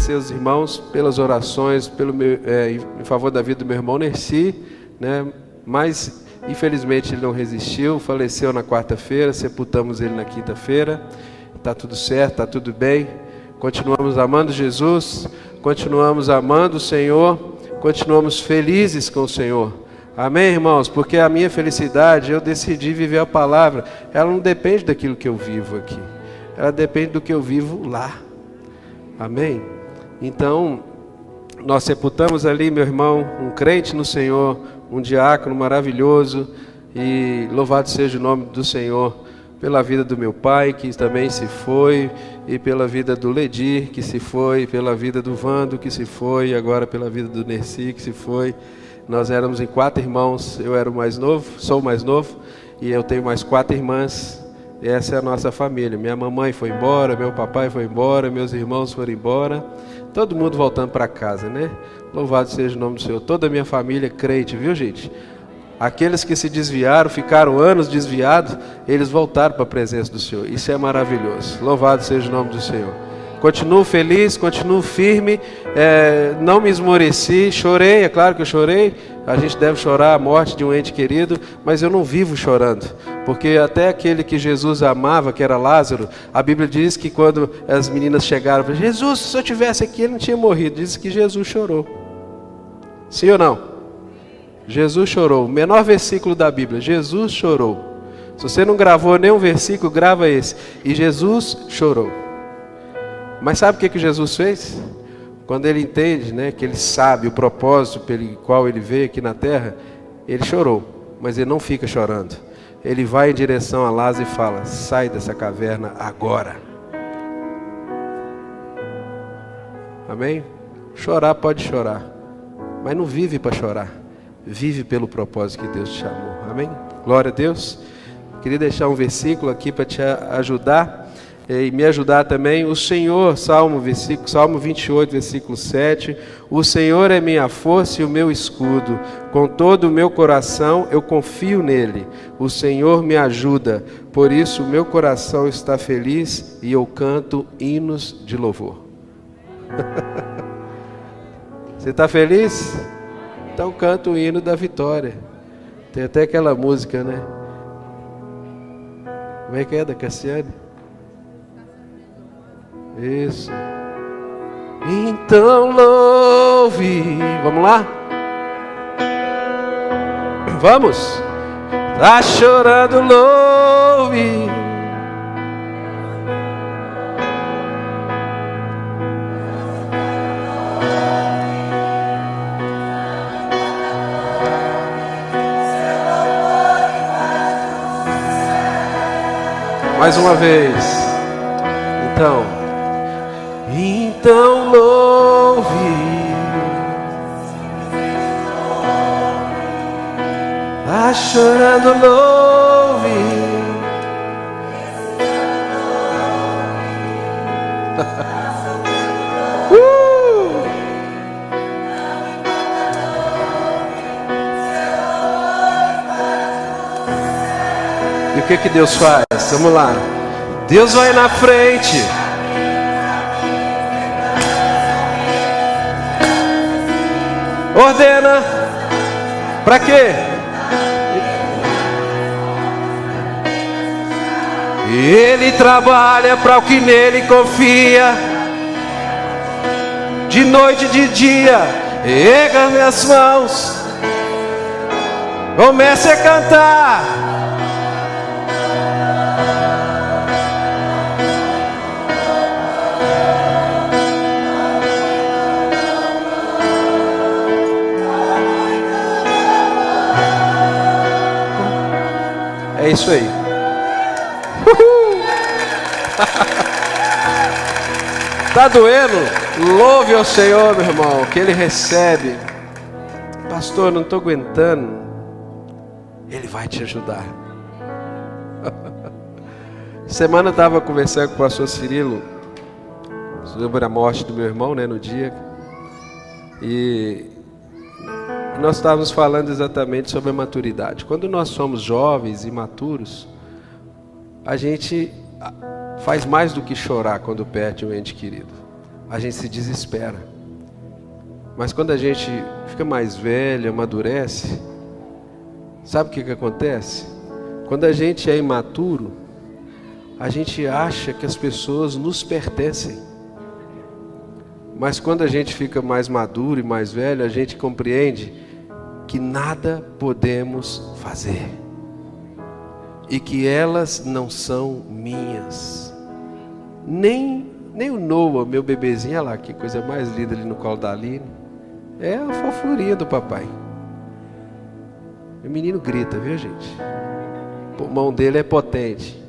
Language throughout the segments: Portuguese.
agradecer aos irmãos pelas orações, em favor da vida do meu irmão Nerci, né? Mas infelizmente ele não resistiu, faleceu na quarta-feira, sepultamos ele na quinta-feira. Está tudo certo, está tudo bem. Continuamos amando Jesus, continuamos amando o Senhor, continuamos felizes com o Senhor. Amém, irmãos? Porque a minha felicidade, eu decidi viver a palavra. Ela não depende daquilo que eu vivo aqui. Ela depende do que eu vivo lá. Amém? Então, nós sepultamos ali, meu irmão, um crente no Senhor, um diácono maravilhoso. E louvado seja o nome do Senhor pela vida do meu pai, que também se foi, e pela vida do Ledir, que se foi, pela vida do Vando, que se foi, e agora pela vida do Nerci, que se foi. Nós éramos em 4 irmãos, eu era o mais novo, sou o mais novo, e eu tenho mais 4 irmãs, e essa é a nossa família. Minha mamãe foi embora, meu papai foi embora, meus irmãos foram embora, todo mundo voltando para casa, né? Louvado seja o nome do Senhor. Toda a minha família é crente, viu, gente? Aqueles que se desviaram, ficaram anos desviados, eles voltaram para a presença do Senhor. Isso é maravilhoso. Louvado seja o nome do Senhor. Continuo feliz, continuo firme, não me esmoreci, chorei, é claro que eu chorei. A gente deve chorar a morte de um ente querido, mas eu não vivo chorando. Porque até aquele que Jesus amava, que era Lázaro, a Bíblia diz que quando as meninas chegaram, falaram, Jesus, se eu tivesse aqui, ele não tinha morrido. Diz que Jesus chorou. Sim ou não? Jesus chorou, o menor versículo da Bíblia, Jesus chorou. Se você não gravou nenhum versículo, grava esse. E Jesus chorou. Mas sabe o que Jesus fez? Quando ele entende, né, que ele sabe o propósito pelo qual ele veio aqui na terra, ele chorou, mas ele não fica chorando. Ele vai em direção a Lázaro e fala, sai dessa caverna agora. Amém? Chorar pode chorar, mas não vive para chorar. Vive pelo propósito que Deus te chamou. Amém? Glória a Deus. Queria deixar um versículo aqui para te ajudar e me ajudar também. O Senhor, Salmo 28, versículo 7. O Senhor é minha força e o meu escudo. Com todo o meu coração eu confio nele. O Senhor me ajuda. Por isso o meu coração está feliz e eu canto hinos de louvor. Você está feliz? Então canta o hino da vitória. Tem até aquela música, né? Como é que é, da Cassiane? Isso. Então louve. Vamos lá? Vamos? Tá chorando, louve. Mais uma vez. Então louve. Tá chorando, louve. E o que Deus faz? Vamos lá. Deus vai na frente. Ordena. Para quê? Ele trabalha para o que nele confia. De noite e de dia, erga minhas mãos. Comece a cantar. É isso aí. Tá doendo? Louve ao Senhor, meu irmão, que Ele recebe. Pastor, não estou aguentando. Ele vai te ajudar. Semana eu estava conversando com o pastor Cirilo sobre a morte do meu irmão, né, no dia. E nós estávamos falando exatamente sobre a maturidade. Quando nós somos jovens e maturos, a gente faz mais do que chorar quando perde um ente querido. a gente se desespera. Mas quando a gente fica mais velho, amadurece, sabe o que acontece? Quando a gente é imaturo, a gente acha que as pessoas nos pertencem. Mas quando a gente fica mais maduro e mais velho, a gente compreende que nada podemos fazer. E que elas não são minhas. Nem o Noah, meu bebezinho, olha lá, que coisa mais linda ali no colo da Aline. É a fofurinha do papai. O menino grita, viu, gente? O pulmão dele é potente.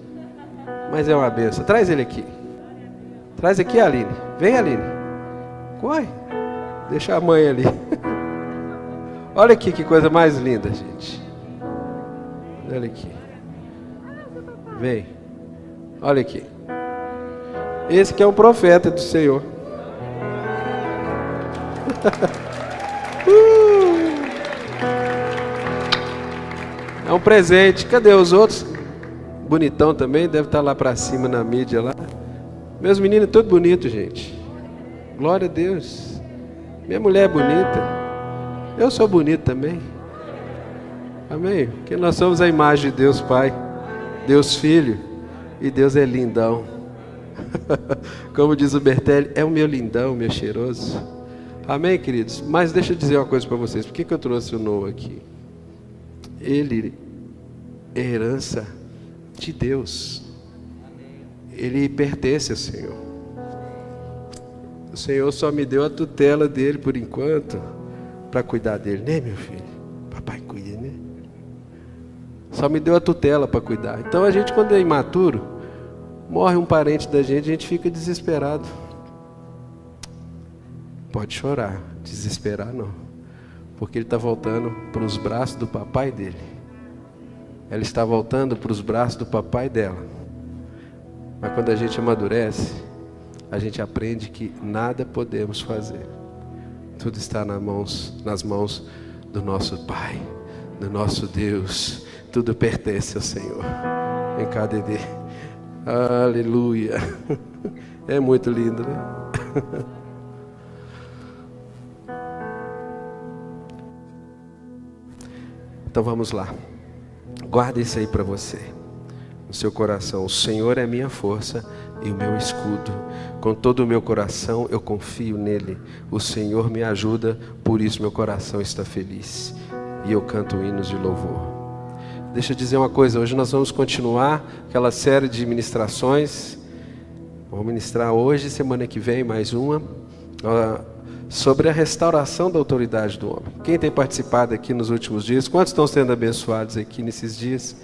Mas é uma benção. Traz ele aqui. Traz aqui, Aline. Vem, Aline. Corre. Deixa a mãe ali. Olha aqui que coisa mais linda, gente. Olha aqui. Vem. Olha aqui. Esse que é um profeta do Senhor. É um presente. Cadê os outros? Bonitão também, deve estar lá para cima na mídia lá. Meus meninos todos bonitos, gente. Glória a Deus. Minha mulher é bonita. Eu sou bonito também. Amém? Porque nós somos a imagem de Deus Pai, Deus Filho, e Deus é lindão. Como diz o Bertelli, é o meu lindão, meu cheiroso. Amém, queridos? Mas deixa eu dizer uma coisa para vocês. Por que eu trouxe o Noah aqui? Ele é herança de Deus. Ele pertence ao Senhor. O Senhor só me deu a tutela dele por enquanto, para cuidar dele, né, meu filho? Papai cuida, né? Só me deu a tutela para cuidar. Então a gente, quando é imaturo, morre um parente da gente, a gente fica desesperado. Pode chorar, desesperar não, porque ele está voltando para os braços do papai dele. Ela está voltando para os braços do papai dela. Mas quando a gente amadurece, a gente aprende que nada podemos fazer. Tudo está nas mãos do nosso Pai, do nosso Deus. Tudo pertence ao Senhor. Vem cá, Dedê. Aleluia. É muito lindo, né? Então vamos lá. Guarda isso aí para você, no seu coração. O Senhor é a minha força e o meu escudo. Com todo o meu coração eu confio nele. O Senhor me ajuda, por isso meu coração está feliz. E eu canto hinos de louvor. Deixa eu dizer uma coisa, hoje nós vamos continuar aquela série de ministrações. Vamos ministrar hoje, semana que vem, mais uma, sobre a restauração da autoridade do homem. Quem tem participado aqui nos últimos dias? Quantos estão sendo abençoados aqui nesses dias?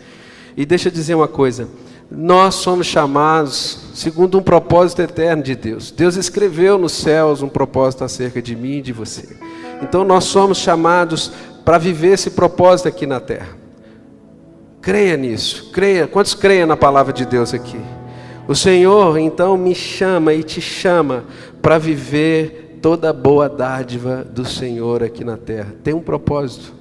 E deixa eu dizer uma coisa, nós somos chamados segundo um propósito eterno de Deus. Deus escreveu nos céus um propósito acerca de mim e de você. Então nós somos chamados para viver esse propósito aqui na terra. Creia nisso, creia. Quantos creem na palavra de Deus aqui? O Senhor então me chama e te chama para viver toda a boa dádiva do Senhor aqui na terra. Tem um propósito.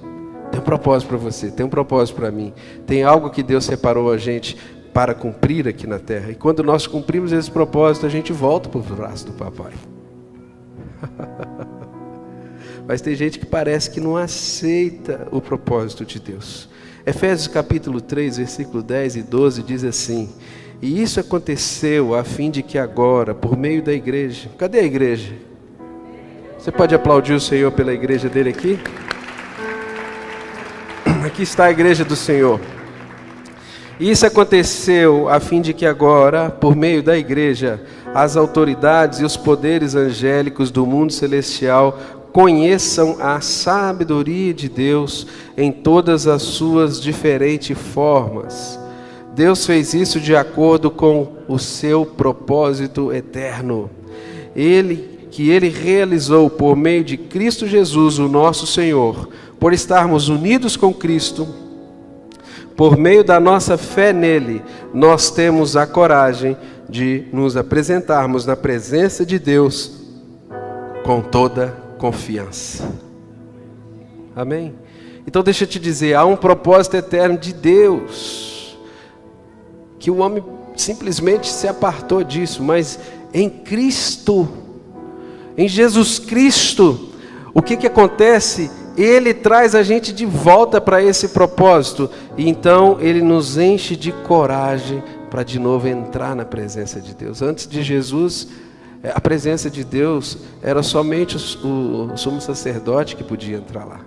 Tem um propósito para você, tem um propósito para mim. Tem algo que Deus separou a gente para cumprir aqui na terra. E quando nós cumprimos esse propósito, a gente volta para os braços do papai. Mas tem gente que parece que não aceita o propósito de Deus. Efésios capítulo 3, versículo 10 e 12 diz assim: e isso aconteceu a fim de que agora, por meio da igreja... Cadê a igreja? Você pode aplaudir o Senhor pela igreja dele aqui? Aqui está a igreja do Senhor. Isso aconteceu a fim de que agora, por meio da igreja, as autoridades e os poderes angélicos do mundo celestial conheçam a sabedoria de Deus em todas as suas diferentes formas. Deus fez isso de acordo com o seu propósito eterno. Que Ele realizou por meio de Cristo Jesus, o nosso Senhor. Por estarmos unidos com Cristo, por meio da nossa fé nele, nós temos a coragem de nos apresentarmos na presença de Deus com toda confiança. Amém? Então deixa eu te dizer, há um propósito eterno de Deus, que o homem simplesmente se apartou disso, mas em Cristo Em Jesus Cristo, o que acontece? Ele traz a gente de volta para esse propósito. E então Ele nos enche de coragem para de novo entrar na presença de Deus. Antes de Jesus, a presença de Deus era somente o sumo sacerdote que podia entrar lá.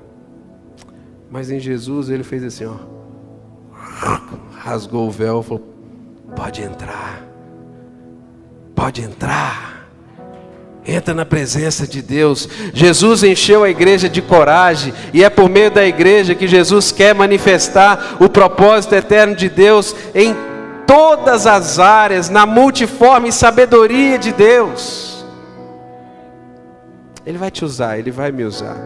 Mas em Jesus Ele fez assim, ó, rasgou o véu e falou, pode entrar. Pode entrar. Entra na presença de Deus. Jesus encheu a igreja de coragem, e é por meio da igreja que Jesus quer manifestar o propósito eterno de Deus em todas as áreas, na multiforme sabedoria de Deus. Ele vai te usar, Ele vai me usar.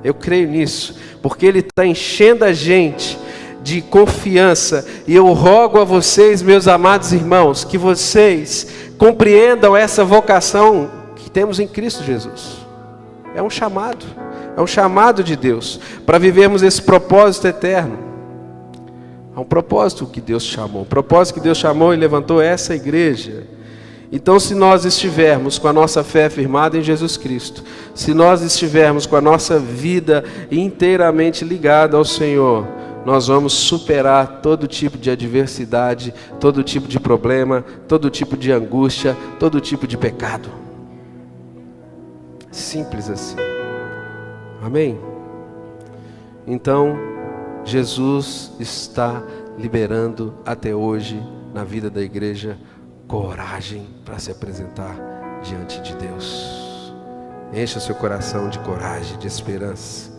Eu creio nisso, porque Ele está enchendo a gente de confiança, e eu rogo a vocês, meus amados irmãos, que vocês compreendam essa vocação temos em Cristo Jesus. É um chamado de Deus, para vivermos esse propósito eterno. É um propósito que Deus chamou, e levantou essa igreja. Então, se nós estivermos com a nossa fé firmada em Jesus Cristo, se nós estivermos com a nossa vida inteiramente ligada ao Senhor, nós vamos superar todo tipo de adversidade, todo tipo de problema, todo tipo de angústia, todo tipo de pecado. Simples assim. Amém? Então, Jesus está liberando até hoje na vida da igreja coragem para se apresentar diante de Deus. Encha seu coração de coragem, de esperança,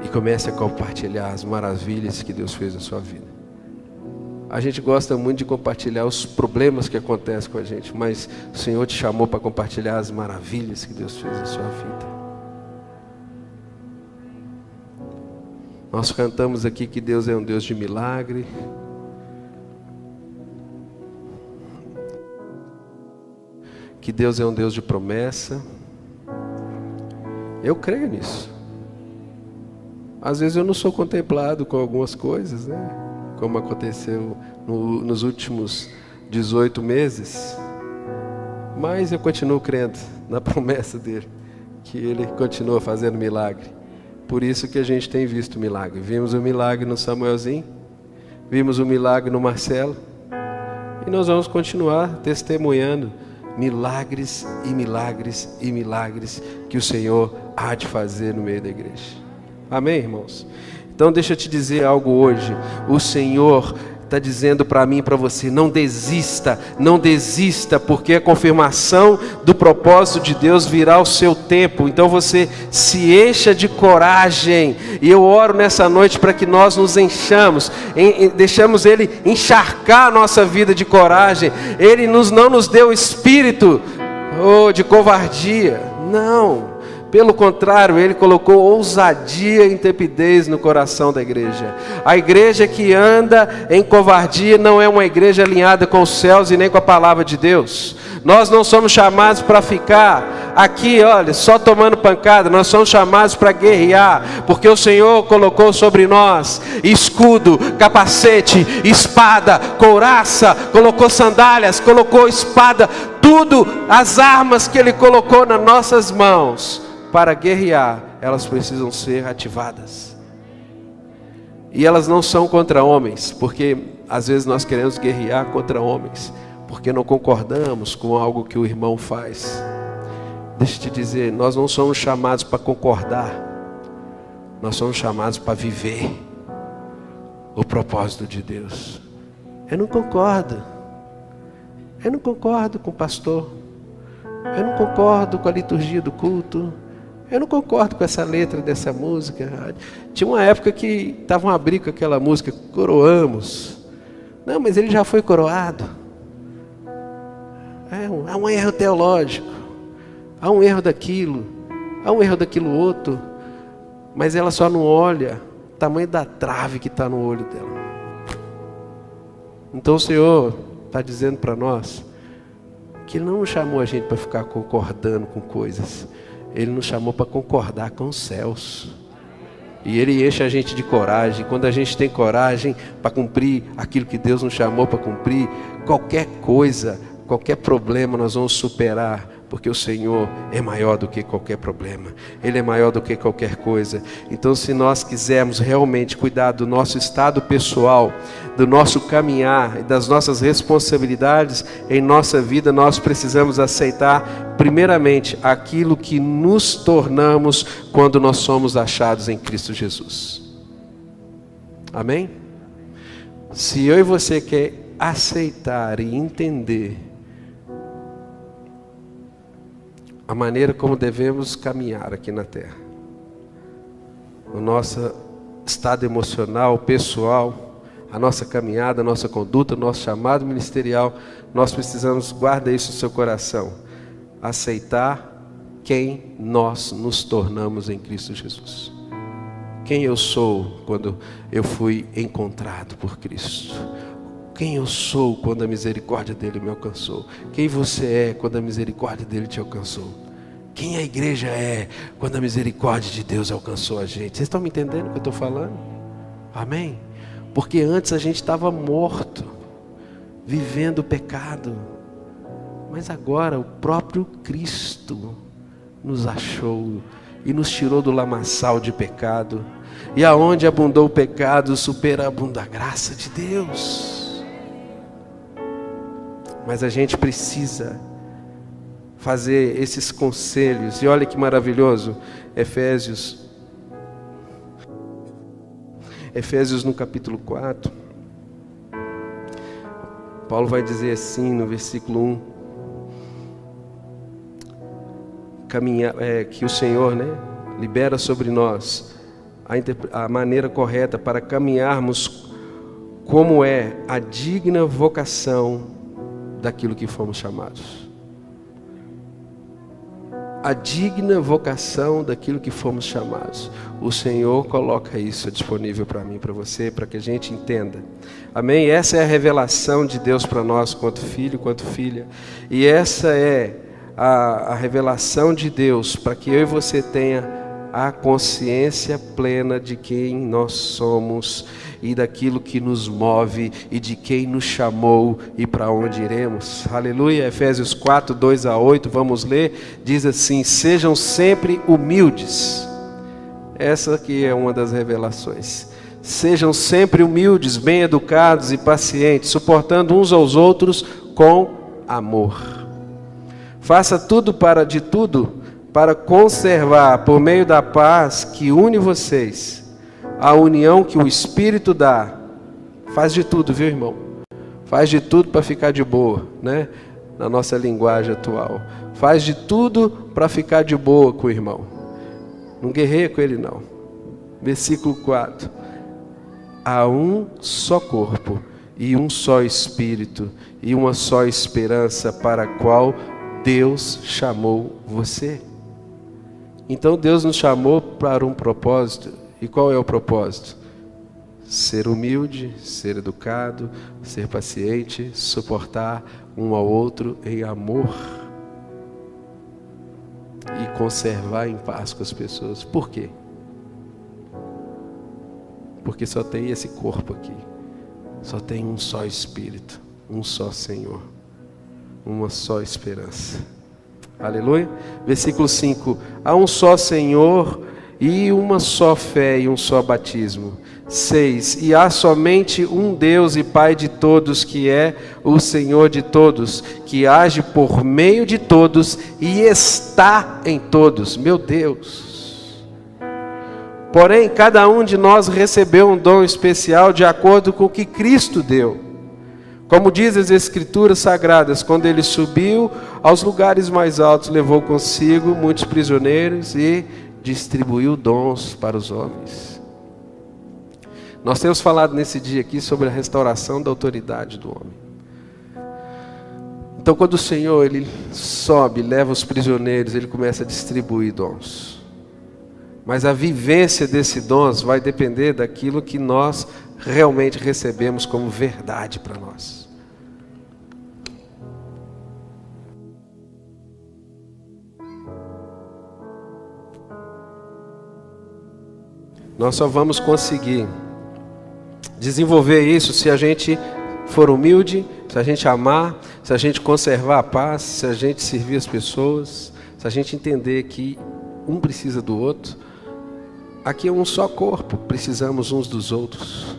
e comece a compartilhar as maravilhas que Deus fez na sua vida. A gente gosta muito de compartilhar os problemas que acontecem com a gente, mas o Senhor te chamou para compartilhar as maravilhas que Deus fez na sua vida. Nós cantamos aqui que Deus é um Deus de milagre. Que Deus é um Deus de promessa. Eu creio nisso. Às vezes eu não sou contemplado com algumas coisas, né? Como aconteceu nos últimos 18 meses. Mas eu continuo crendo na promessa dele, que ele continua fazendo milagre. Por isso que a gente tem visto milagre. Vimos o milagre no Samuelzinho, vimos o milagre no Marcelo, e nós vamos continuar testemunhando milagres e milagres e milagres que o Senhor há de fazer no meio da igreja. Amém, irmãos? Então deixa eu te dizer algo hoje. O Senhor está dizendo para mim e para você, não desista, porque a confirmação do propósito de Deus virá ao seu tempo. Então você se encha de coragem, e eu oro nessa noite para que nós nos enchamos, deixamos Ele encharcar a nossa vida de coragem. Ele não nos deu espírito de covardia, não. Pelo contrário, Ele colocou ousadia e intrepidez no coração da igreja. A igreja que anda em covardia não é uma igreja alinhada com os céus e nem com a palavra de Deus. Nós não somos chamados para ficar aqui, olha, só tomando pancada. Nós somos chamados para guerrear, porque o Senhor colocou sobre nós escudo, capacete, espada, couraça, colocou sandálias, colocou espada, tudo, as armas que Ele colocou nas nossas mãos. Para guerrear, elas precisam ser ativadas. E elas não são contra homens, porque às vezes nós queremos guerrear contra homens, porque não concordamos com algo que o irmão faz. Deixa eu te dizer, nós não somos chamados para concordar, nós somos chamados para viver o propósito de Deus. Eu não concordo com o pastor, eu não concordo com a liturgia do culto, eu não concordo com essa letra dessa música. Tinha uma época que estavam a abrir com aquela música, coroamos. Não, mas ele já foi coroado. Há um erro teológico, há um erro daquilo, há um erro daquilo outro. Mas ela só não olha o tamanho da trave que está no olho dela. Então o Senhor está dizendo para nós que Ele não nos chamou a gente para ficar concordando com coisas. Ele nos chamou para concordar com os céus. E Ele enche a gente de coragem. Quando a gente tem coragem para cumprir aquilo que Deus nos chamou para cumprir, qualquer coisa, qualquer problema nós vamos superar. Porque o Senhor é maior do que qualquer problema. Ele é maior do que qualquer coisa. Então, se nós quisermos realmente cuidar do nosso estado pessoal, do nosso caminhar e das nossas responsabilidades em nossa vida, nós precisamos aceitar primeiramente aquilo que nos tornamos quando nós somos achados em Cristo Jesus. Amém? Se eu e você quer aceitar e entender a maneira como devemos caminhar aqui na terra, o nosso estado emocional, pessoal, a nossa caminhada, a nossa conduta, o nosso chamado ministerial, nós precisamos, guarda isso no seu coração, aceitar quem nós nos tornamos em Cristo Jesus. Quem eu sou quando eu fui encontrado por Cristo. Quem eu sou quando a misericórdia dele me alcançou. Quem você é quando a misericórdia dele te alcançou. Quem a igreja é quando a misericórdia de Deus alcançou a gente. Vocês estão me entendendo o que eu estou falando? Amém? Porque antes a gente estava morto, vivendo o pecado. Mas agora o próprio Cristo nos achou e nos tirou do lamaçal de pecado. E aonde abundou o pecado, superabunda a graça de Deus. Mas a gente precisa fazer esses conselhos. E olha que maravilhoso, Efésios no capítulo 4. Paulo vai dizer assim no versículo 1. Que o Senhor, libera sobre nós a maneira correta para caminharmos como é a digna vocação daquilo que fomos chamados. A digna vocação daquilo que fomos chamados. O Senhor coloca isso disponível para mim, para você, para que a gente entenda. Amém? Essa é a revelação de Deus para nós, quanto filho, quanto filha. E essa é a revelação de Deus, para que eu e você tenha a consciência plena de quem nós somos e daquilo que nos move e de quem nos chamou e para onde iremos. Aleluia. Efésios 4, 2-8, vamos ler. Diz assim: sejam sempre humildes. Essa aqui é uma das revelações. Sejam sempre humildes, bem educados e pacientes, suportando uns aos outros com amor. Faça tudo para conservar, por meio da paz que une vocês, a união que o Espírito dá. Faz de tudo, viu, irmão? Faz de tudo para ficar de boa, na nossa linguagem atual. Faz de tudo para ficar de boa com o irmão. Não guerreia com ele, não. Versículo 4. Há um só corpo e um só Espírito e uma só esperança para a qual Deus chamou você. Então Deus nos chamou para um propósito. E qual é o propósito? Ser humilde, ser educado, ser paciente, suportar um ao outro em amor e conservar em paz com as pessoas. Por quê? Porque só tem esse corpo aqui. Só tem um só Espírito, um só Senhor, uma só esperança. Aleluia. Versículo 5. Há um só Senhor e uma só fé e um só batismo. 6. E há somente um Deus e Pai de todos, que é o Senhor de todos, que age por meio de todos e está em todos. Meu Deus. Porém, cada um de nós recebeu um dom especial de acordo com o que Cristo deu. Como diz as Escrituras Sagradas, quando ele subiu aos lugares mais altos, levou consigo muitos prisioneiros e distribuiu dons para os homens. Nós temos falado nesse dia aqui sobre a restauração da autoridade do homem. Então, quando o Senhor ele sobe, leva os prisioneiros, ele começa a distribuir dons. Mas a vivência desses dons vai depender daquilo que nós realmente recebemos como verdade para nós. Nós só vamos conseguir desenvolver isso se a gente for humilde, se a gente amar, se a gente conservar a paz, se a gente servir as pessoas, se a gente entender que um precisa do outro, aqui é um só corpo, precisamos uns dos outros.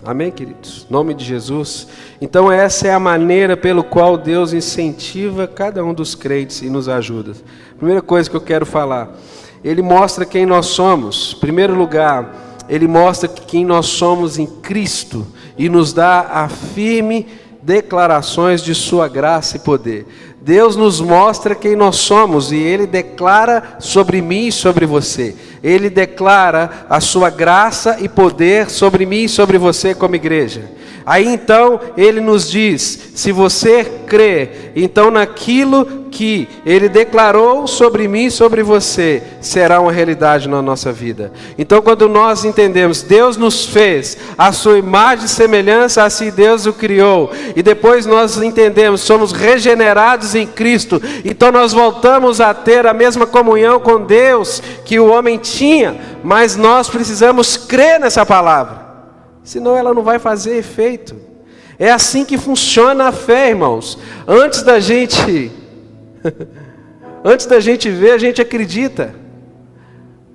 Amém, queridos? Em nome de Jesus. Então essa é a maneira pelo qual Deus incentiva cada um dos crentes e nos ajuda. Primeira coisa que eu quero falar, Ele mostra quem nós somos. Em primeiro lugar, Ele mostra quem nós somos em Cristo e nos dá a firme declarações de sua graça e poder. Deus nos mostra quem nós somos e Ele declara sobre mim e sobre você. Ele declara a sua graça e poder sobre mim e sobre você como igreja. Aí então Ele nos diz, se você crê, então naquilo que Ele declarou sobre mim e sobre você, será uma realidade na nossa vida. Então quando nós entendemos, Deus nos fez a sua imagem e semelhança, assim Deus o criou. E depois nós entendemos, somos regenerados em Cristo. Então nós voltamos a ter a mesma comunhão com Deus que o homem tinha. Mas nós precisamos crer nessa palavra. Senão ela não vai fazer efeito. É assim que funciona a fé, irmãos. Antes da gente ver, a gente acredita.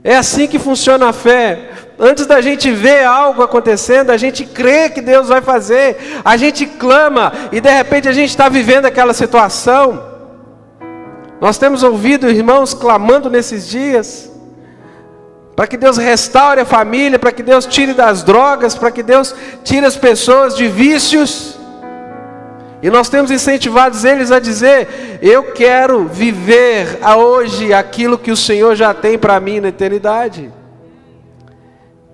É assim que funciona a fé. Antes da gente ver algo acontecendo, a gente crê que Deus vai fazer. A gente clama e de repente a gente está vivendo aquela situação. Nós temos ouvido irmãos clamando nesses dias para que Deus restaure a família, para que Deus tire das drogas, para que Deus tire as pessoas de vícios. E nós temos incentivado eles a dizer, eu quero viver hoje aquilo que o Senhor já tem para mim na eternidade.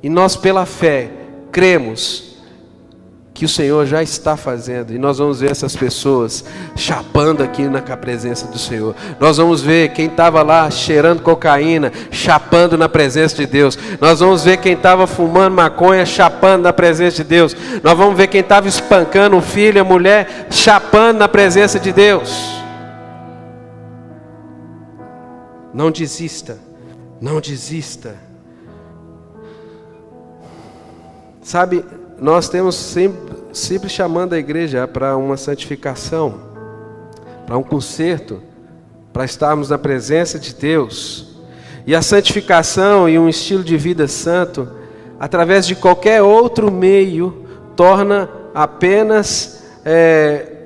E nós pela fé, cremos que o Senhor já está fazendo, e nós vamos ver essas pessoas chapando aqui na presença do Senhor. Nós vamos ver quem estava lá cheirando cocaína, chapando na presença de Deus. Nós vamos ver quem estava fumando maconha, chapando na presença de Deus. Nós vamos ver quem estava espancando o filho, a mulher, chapando na presença de Deus. Não desista, não desista. Sabe, nós temos sempre chamando a igreja para uma santificação, para um conserto, para estarmos na presença de Deus. E a santificação e um estilo de vida santo, através de qualquer outro meio, torna apenas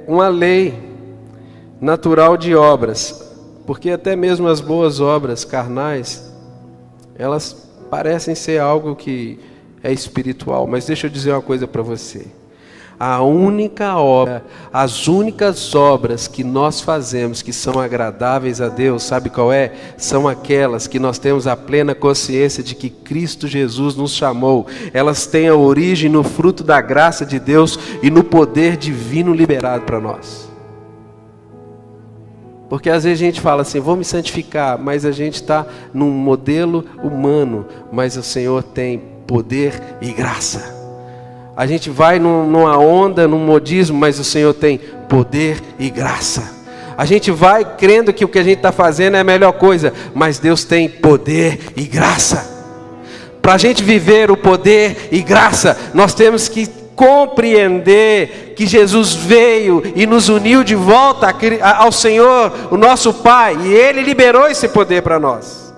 uma lei natural de obras. Porque até mesmo as boas obras carnais, elas parecem ser algo que é espiritual, mas deixa eu dizer uma coisa para você. A única obra, as únicas obras que nós fazemos que são agradáveis a Deus, sabe qual é? São aquelas que nós temos a plena consciência de que Cristo Jesus nos chamou. Elas têm a origem no fruto da graça de Deus e no poder divino liberado para nós. Porque às vezes a gente fala assim, vou me santificar, mas a gente está num modelo humano, mas o Senhor tem poder e graça. A gente vai numa onda, num modismo, mas o Senhor tem poder e graça. A gente vai crendo que o que a gente está fazendo é a melhor coisa, mas Deus tem poder e graça. Para a gente viver o poder e graça, nós temos que compreender que Jesus veio e nos uniu de volta ao Senhor, o nosso Pai, e Ele liberou esse poder para nós.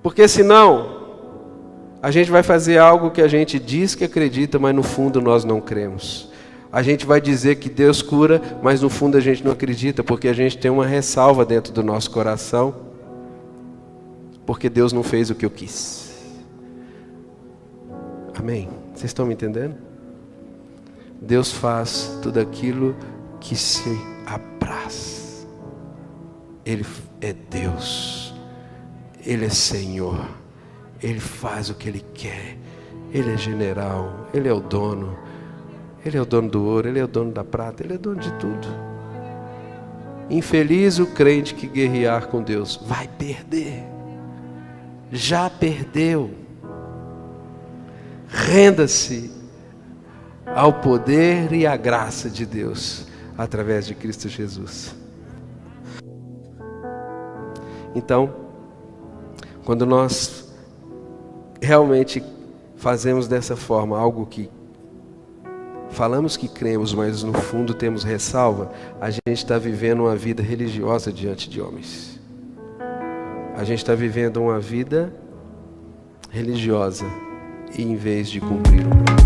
Porque senão, a gente vai fazer algo que a gente diz que acredita, mas no fundo nós não cremos. A gente vai dizer que Deus cura, mas no fundo a gente não acredita, porque a gente tem uma ressalva dentro do nosso coração, porque Deus não fez o que eu quis. Amém? Vocês estão me entendendo? Deus faz tudo aquilo que se apraz. Ele é Deus. Ele é Senhor. Ele faz o que Ele quer. Ele é general. Ele é o dono. Ele é o dono do ouro. Ele é o dono da prata. Ele é dono de tudo. Infeliz o crente que guerrear com Deus. Vai perder. Já perdeu. Renda-se ao poder e à graça de Deus através de Cristo Jesus. Então, quando nós realmente fazemos dessa forma algo que falamos que cremos, mas no fundo temos ressalva, a gente está vivendo uma vida religiosa diante de homens. A gente está vivendo uma vida religiosa em vez de cumprir o propósito.